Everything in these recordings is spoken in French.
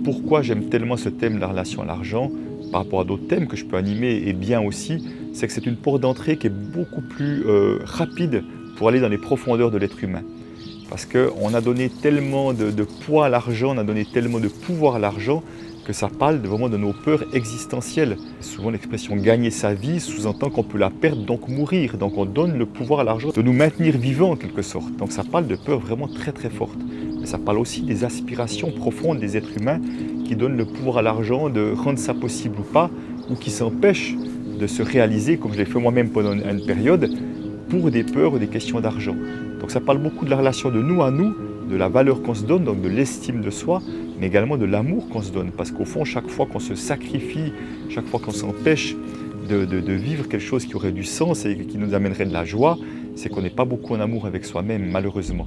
Pourquoi j'aime tellement ce thème de la relation à l'argent par rapport à d'autres thèmes que je peux animer et bien aussi, c'est que c'est une porte d'entrée qui est beaucoup plus rapide pour aller dans les profondeurs de l'être humain. Parce qu'on a donné tellement de poids à l'argent, on a donné tellement de pouvoir à l'argent que ça parle vraiment de nos peurs existentielles. Souvent l'expression « gagner sa vie » sous-entend qu'on peut la perdre, donc mourir. Donc on donne le pouvoir à l'argent de nous maintenir vivants en quelque sorte. Donc ça parle de peurs vraiment très très fortes. Mais ça parle aussi des aspirations profondes des êtres humains qui donnent le pouvoir à l'argent de rendre ça possible ou pas, ou qui s'empêchent de se réaliser, comme je l'ai fait moi-même pendant une période, pour des peurs ou des questions d'argent. Donc ça parle beaucoup de la relation de nous à nous, de la valeur qu'on se donne, donc de l'estime de soi, mais également de l'amour qu'on se donne. Parce qu'au fond, chaque fois qu'on se sacrifie, chaque fois qu'on s'empêche de vivre quelque chose qui aurait du sens et qui nous amènerait de la joie, c'est qu'on n'est pas beaucoup en amour avec soi-même, malheureusement.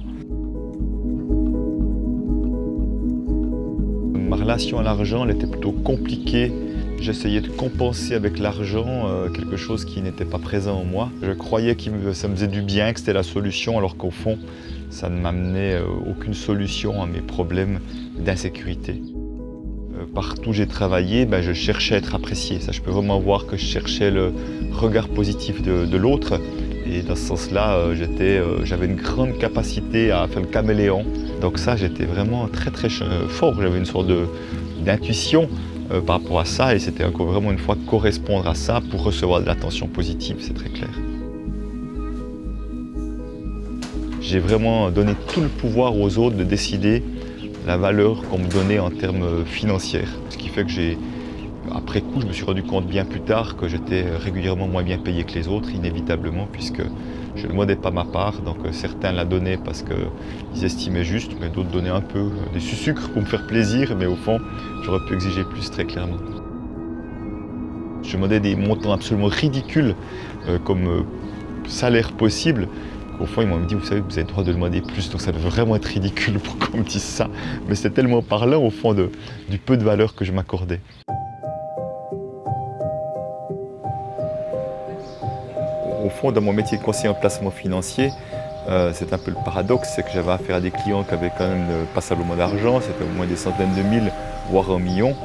Ma relation à l'argent, elle était plutôt compliquée. J'essayais de compenser avec l'argent quelque chose qui n'était pas présent en moi. Je croyais que ça me faisait du bien, que c'était la solution, alors qu'au fond, ça ne m'amenait aucune solution à mes problèmes d'insécurité. Partout où j'ai travaillé, je cherchais à être apprécié. Ça, je peux vraiment voir que je cherchais le regard positif de l'autre. Et dans ce sens-là, j'avais une grande capacité à faire le caméléon. Donc ça, j'étais vraiment très très fort. J'avais une sorte d'intuition par rapport à ça. Et c'était encore vraiment une fois correspondre à ça pour recevoir de l'attention positive, c'est très clair. J'ai vraiment donné tout le pouvoir aux autres de décider la valeur qu'on me donnait en termes financiers. Ce qui fait que après coup, je me suis rendu compte bien plus tard que j'étais régulièrement moins bien payé que les autres, inévitablement, puisque je ne demandais pas ma part. Donc certains la donnaient parce qu'ils estimaient juste, mais d'autres donnaient un peu des sucres pour me faire plaisir, mais au fond, j'aurais pu exiger plus, très clairement. Je demandais des montants absolument ridicules comme salaire possible. Au fond, ils m'ont dit, vous savez, vous avez le droit de demander plus, donc ça devait vraiment être ridicule pour qu'on me dise ça. Mais c'était tellement parlant, au fond, du peu de valeur que je m'accordais. Au fond, dans mon métier de conseiller en placement financier, c'est un peu le paradoxe, c'est que j'avais affaire à des clients qui avaient quand même passablement d'argent, c'était au moins des centaines de mille, voire 1 million.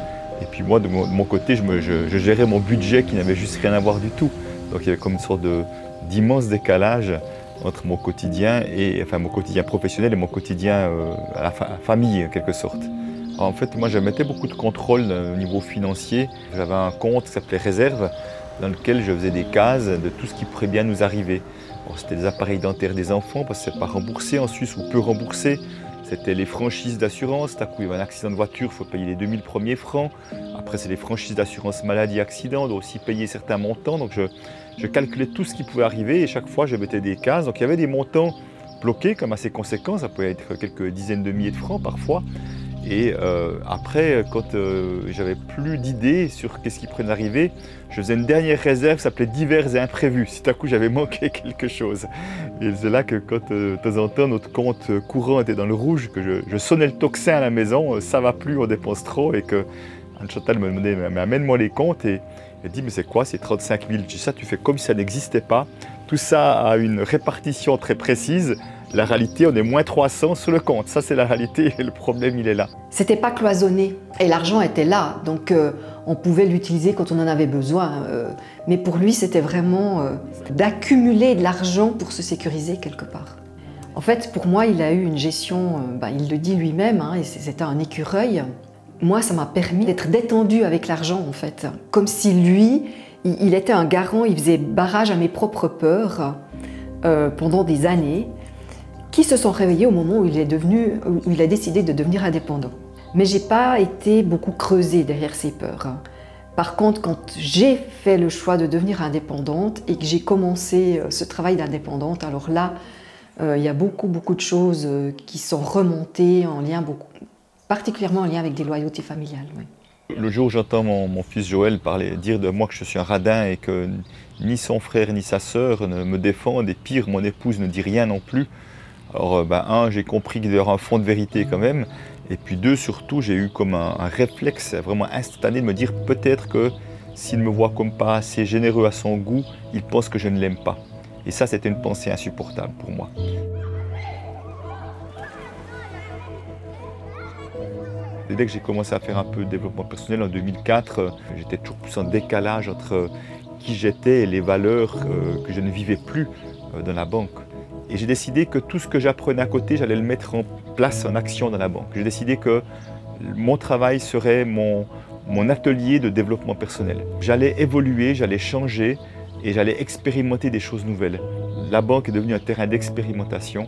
Et puis moi, de mon côté, je gérais mon budget qui n'avait juste rien à voir du tout. Donc il y avait comme une sorte d'immense décalage entre mon quotidien professionnel et mon quotidien à la famille en quelque sorte. Alors, en fait, moi je mettais beaucoup de contrôle au niveau financier. J'avais un compte qui s'appelait Réserve dans lequel je faisais des cases de tout ce qui pourrait bien nous arriver. C'était des appareils dentaires des enfants parce que c'est pas remboursé en Suisse ou peu remboursé. C'était les franchises d'assurance, d'un coup il y avait un accident de voiture, il faut payer les 2000 premiers francs. Après c'est les franchises d'assurance maladie accident, on doit aussi payer certains montants. Donc je calculais tout ce qui pouvait arriver et chaque fois je mettais des cases. Donc il y avait des montants bloqués comme assez conséquents, ça pouvait être quelques dizaines de milliers de francs parfois. Et après, quand j'avais plus d'idées sur qu'est-ce qui pourrait arriver, je faisais une dernière réserve qui s'appelait divers et imprévus, si tout à coup j'avais manqué quelque chose. Et c'est là que quand de temps en temps notre compte courant était dans le rouge, que je sonnais le tocsin à la maison, ça va plus, on dépense trop, et que Anne-Chantal me demandait, mais amène-moi les comptes, et elle dit, mais c'est quoi, c'est 35 000. Je dis, ça tu fais comme si ça n'existait pas. Tout ça a une répartition très précise. La réalité, on est moins 300 sur le compte. Ça, c'est la réalité et le problème, il est là. C'était pas cloisonné et l'argent était là. Donc, on pouvait l'utiliser quand on en avait besoin. Mais pour lui, c'était vraiment d'accumuler de l'argent pour se sécuriser quelque part. En fait, pour moi, il a eu une gestion, il le dit lui-même, hein, et c'était un écureuil. Moi, ça m'a permis d'être détendue avec l'argent, en fait. Comme si lui, il était un garant, il faisait barrage à mes propres peurs pendant des années, qui se sont réveillés au moment où il a décidé de devenir indépendant. Mais j'ai pas été beaucoup creusée derrière ces peurs. Par contre, quand j'ai fait le choix de devenir indépendante et que j'ai commencé ce travail d'indépendante, alors là, il y a beaucoup de choses qui sont remontées en lien, particulièrement en lien avec des loyautés familiales. Oui. Le jour où j'entends mon fils Joël dire de moi que je suis un radin et que ni son frère ni sa sœur ne me défendent, et pire, mon épouse ne dit rien non plus, alors, un, j'ai compris qu'il y avait un fond de vérité quand même, et puis deux, surtout, j'ai eu comme un réflexe vraiment instantané de me dire peut-être que s'il me voit comme pas assez généreux à son goût, il pense que je ne l'aime pas. Et ça, c'était une pensée insupportable pour moi. Et dès que j'ai commencé à faire un peu de développement personnel en 2004, j'étais toujours plus en décalage entre qui j'étais et les valeurs que je ne vivais plus dans la banque. Et j'ai décidé que tout ce que j'apprenais à côté, j'allais le mettre en place, en action dans la banque. J'ai décidé que mon travail serait mon atelier de développement personnel. J'allais évoluer, j'allais changer et j'allais expérimenter des choses nouvelles. La banque est devenue un terrain d'expérimentation,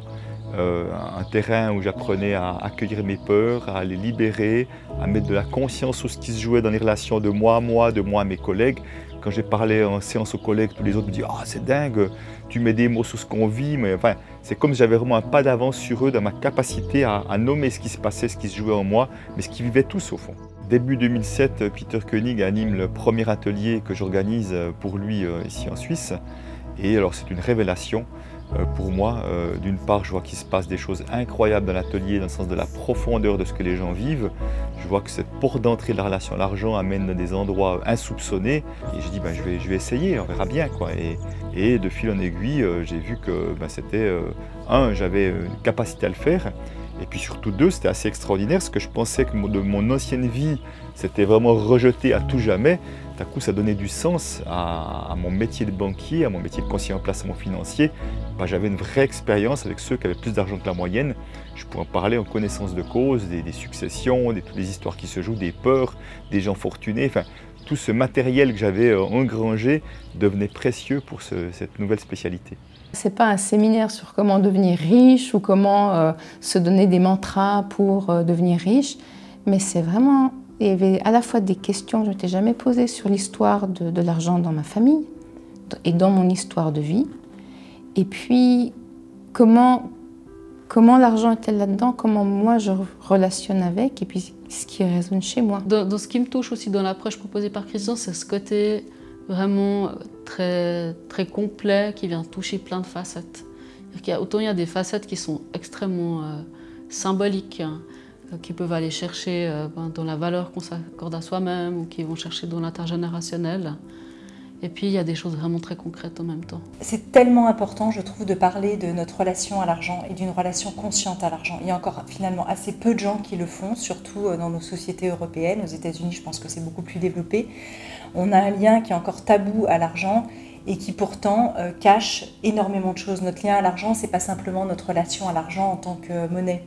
un terrain où j'apprenais à accueillir mes peurs, à les libérer, à mettre de la conscience sur ce qui se jouait dans les relations de moi à moi, de moi à mes collègues. Quand j'ai parlé en séance aux collègues, tous les autres me disent « Ah, c'est dingue, tu mets des mots sur ce qu'on vit ». Mais enfin, c'est comme si j'avais vraiment un pas d'avance sur eux dans ma capacité à nommer ce qui se passait, ce qui se jouait en moi, mais ce qu'ils vivaient tous au fond. Début 2007, Peter Koenig anime le premier atelier que j'organise pour lui ici en Suisse. Et alors c'est une révélation pour moi. D'une part, je vois qu'il se passe des choses incroyables dans l'atelier, dans le sens de la profondeur de ce que les gens vivent. Je vois que cette porte d'entrée de la relation à l'argent amène à des endroits insoupçonnés. Et je dis, je vais essayer, on verra bien, quoi. Et de fil en aiguille, j'ai vu que c'était, j'avais une capacité à le faire. Et puis surtout deux, c'était assez extraordinaire, parce que je pensais que de mon ancienne vie, c'était vraiment rejeté à tout jamais. D'un coup, ça donnait du sens à mon métier de banquier, à mon métier de conseiller en placement financier. J'avais une vraie expérience avec ceux qui avaient plus d'argent que la moyenne. Je pouvais en parler en connaissance de cause, des successions, toutes les histoires qui se jouent, des peurs, des gens fortunés. Enfin, tout ce matériel que j'avais engrangé devenait précieux pour cette nouvelle spécialité. Ce n'est pas un séminaire sur comment devenir riche ou comment se donner des mantras pour devenir riche, mais c'est vraiment, il y avait à la fois des questions que je ne m'étais jamais posées sur l'histoire de l'argent dans ma famille et dans mon histoire de vie, et puis comment l'argent était là-dedans, comment moi je relationne avec, et puis ce qui résonne chez moi. Dans ce qui me touche aussi dans l'approche proposée par Christian, c'est ce côté vraiment très, très complet qui vient toucher plein de facettes. Autant il y a des facettes qui sont extrêmement symboliques, qui peuvent aller chercher dans la valeur qu'on s'accorde à soi-même ou qui vont chercher dans l'intergénérationnel. Et puis il y a des choses vraiment très concrètes en même temps. C'est tellement important, je trouve, de parler de notre relation à l'argent et d'une relation consciente à l'argent. Il y a encore finalement assez peu de gens qui le font, surtout dans nos sociétés européennes. Aux États-Unis, je pense que c'est beaucoup plus développé. On a un lien qui est encore tabou à l'argent et qui pourtant cache énormément de choses. Notre lien à l'argent, ce n'est pas simplement notre relation à l'argent en tant que monnaie.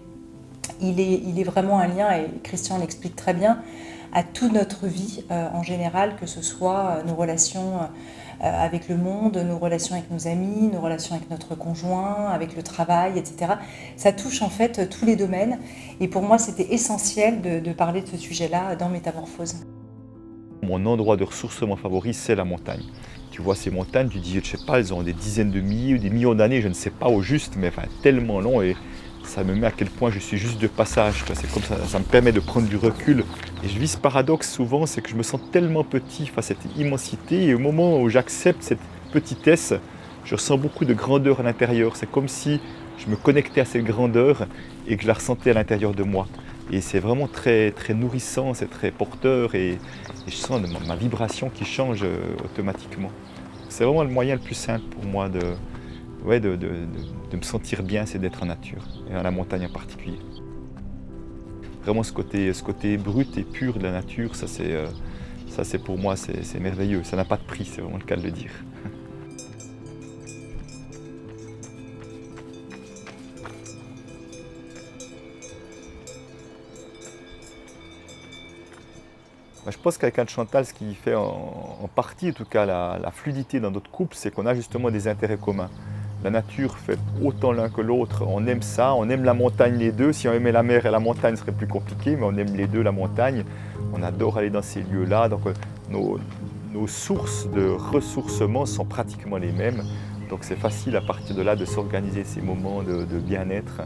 Il est vraiment un lien, et Christian l'explique très bien, à toute notre vie en général, que ce soit nos relations avec le monde, nos relations avec nos amis, nos relations avec notre conjoint, avec le travail, etc. Ça touche en fait tous les domaines. Et pour moi, c'était essentiel de parler de ce sujet-là dans Métamorphose. Mon endroit de ressourcement favori, c'est la montagne. Tu vois ces montagnes, tu dis, je ne sais pas, elles ont des dizaines de milliers ou des millions d'années, je ne sais pas au juste, mais enfin tellement long, et ça me met à quel point je suis juste de passage. C'est comme ça me permet de prendre du recul. Et je vis ce paradoxe souvent, c'est que je me sens tellement petit face à cette immensité, et au moment où j'accepte cette petitesse, je ressens beaucoup de grandeur à l'intérieur. C'est comme si je me connectais à cette grandeur et que je la ressentais à l'intérieur de moi. Et c'est vraiment très, très nourrissant, c'est très porteur, et je sens ma vibration qui change automatiquement. C'est vraiment le moyen le plus simple pour moi de me sentir bien, c'est d'être en nature, et à la montagne en particulier. Vraiment ce côté brut et pur de la nature, ça c'est pour moi, c'est merveilleux. Ça n'a pas de prix, c'est vraiment le cas de le dire. Je pense qu'avec Anne-Chantal, ce qui fait en partie, en tout cas, la fluidité dans notre couple, c'est qu'on a justement des intérêts communs. La nature fait autant l'un que l'autre. On aime ça, on aime la montagne les deux. Si on aimait la mer et la montagne, ce serait plus compliqué, mais on aime les deux la montagne. On adore aller dans ces lieux-là. Donc nos sources de ressourcement sont pratiquement les mêmes. Donc c'est facile à partir de là de s'organiser ces moments de bien-être.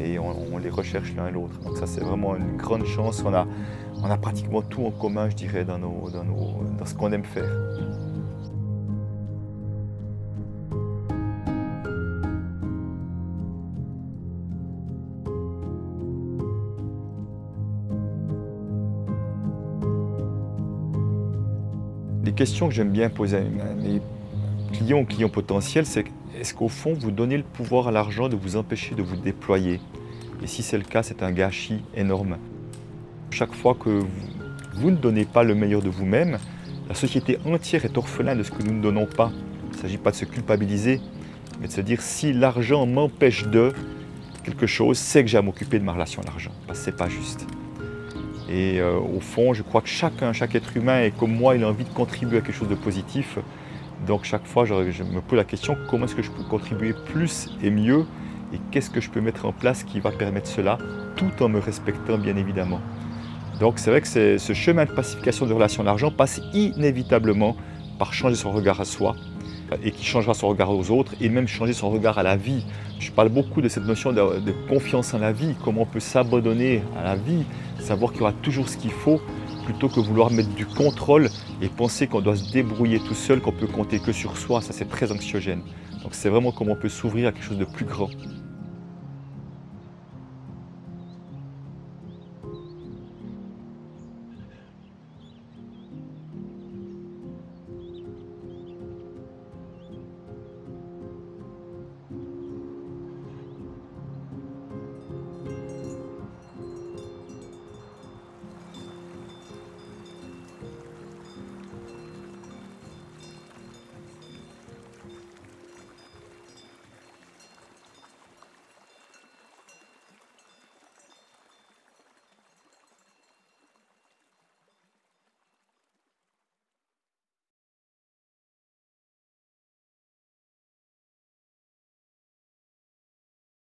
Et on les recherche l'un et l'autre. Donc ça, c'est vraiment une grande chance. On a pratiquement tout en commun, je dirais, dans ce qu'on aime faire. Les questions que j'aime bien poser à mes clients potentiels, c'est est-ce qu'au fond, vous donnez le pouvoir à l'argent de vous empêcher de vous déployer? Et si c'est le cas, c'est un gâchis énorme. Chaque fois que vous ne donnez pas le meilleur de vous-même, la société entière est orphelin de ce que nous ne donnons pas. Il ne s'agit pas de se culpabiliser, mais de se dire si l'argent m'empêche de quelque chose, c'est que j'ai à m'occuper de ma relation à l'argent, parce que ce n'est pas juste. Et au fond, je crois que chaque être humain est comme moi, il a envie de contribuer à quelque chose de positif. Donc chaque fois, je me pose la question, comment est-ce que je peux contribuer plus et mieux, et qu'est-ce que je peux mettre en place qui va permettre cela, tout en me respectant bien évidemment. Donc c'est vrai que ce chemin de pacification de relation à l'argent passe inévitablement par changer son regard à soi, et qui changera son regard aux autres, et même changer son regard à la vie. Je parle beaucoup de cette notion de confiance en la vie, comment on peut s'abandonner à la vie, savoir qu'il y aura toujours ce qu'il faut, plutôt que vouloir mettre du contrôle et penser qu'on doit se débrouiller tout seul, qu'on peut compter que sur soi. Ça, c'est très anxiogène. Donc c'est vraiment comment on peut s'ouvrir à quelque chose de plus grand.